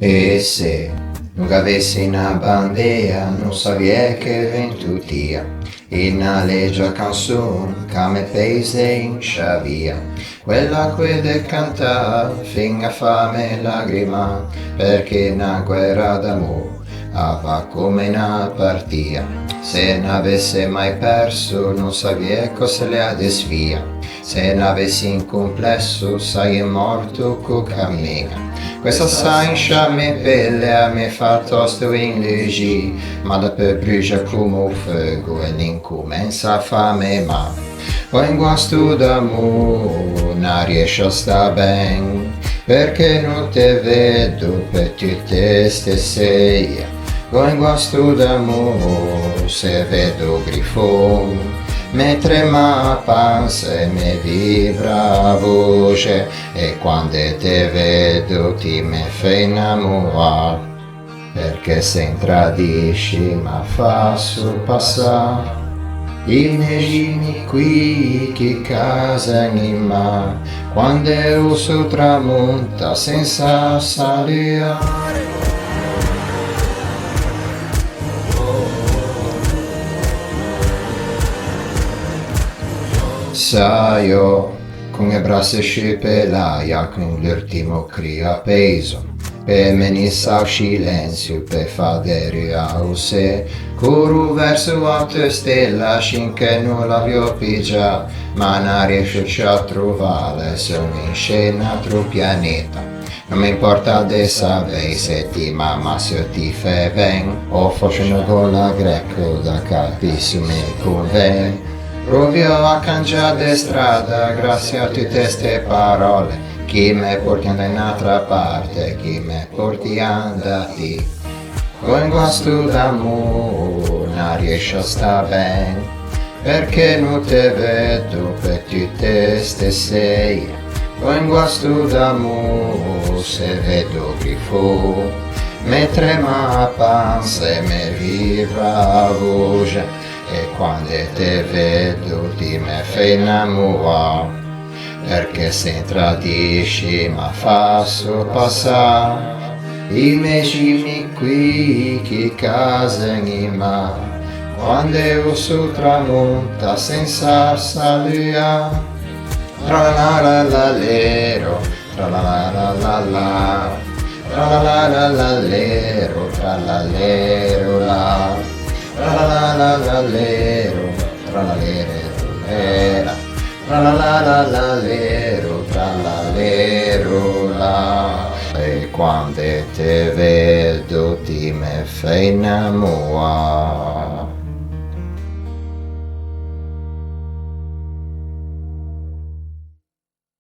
E se non avessi una bandeira, non saprei che vento tia. E na leggia canzone che mi pese in sciavia, quella che de canta fin a fame lagrima, perché una guerra d'amore va come una partita. Se n'avesse mai perso non saprei cosa le ha desvia, se n'avessi in complesso sai è morto co cammina. Questa sancia me pelle a me fa tosto in leggi, ma dopo brucia come un fuoco e l'incomenza a fame ma. Ho in guasto d'amore, non riesco a sta ben, perché non te vedo per tutte ste sei. Ho in guasto d'amore, se vedo grifone, mi trema la panza e mi vibra la voce, e quando te vedo ti mi fai innamorare, perché se tradisci mi fa sorpassare i miei gini qui che casano in me, quando il sole tramonta senza salire. Sai io, con le braccia scippe l'aia, con l'ultimo crio appeso, per venisse al silenzio, per fare a se, corro verso altre stelle, finché non la vedo pigià, ma non riesco a trovare, sono in scena altro pianeta. Non mi importa di sapere se ti mamma se ti fai ben, o forse una gola greco da capisci mi conviene. Provo a cambiare strada grazie a tutte queste parole, che mi portano da un'altra parte, che mi portano da te. Con guasto d'amore non riesco a stare bene, perché non te vedo per tutte ste sei. Con guasto d'amore se vedo grifo, mi trema la panza e mi vibra la voce, e quando te vedo ti mi fai innamorare, perché se tradisci mi fa sorpassare i miei cimini qui che casano in me, quando il sole tramonta senza salire. Tra la la la lero, tra la la la la la, tra la la la la lero, tra la lero la, tra la la la la lero, tra la lero lera, tra la la la la lero, tra la lero la. E quando te vedo ti mi fai innamorare.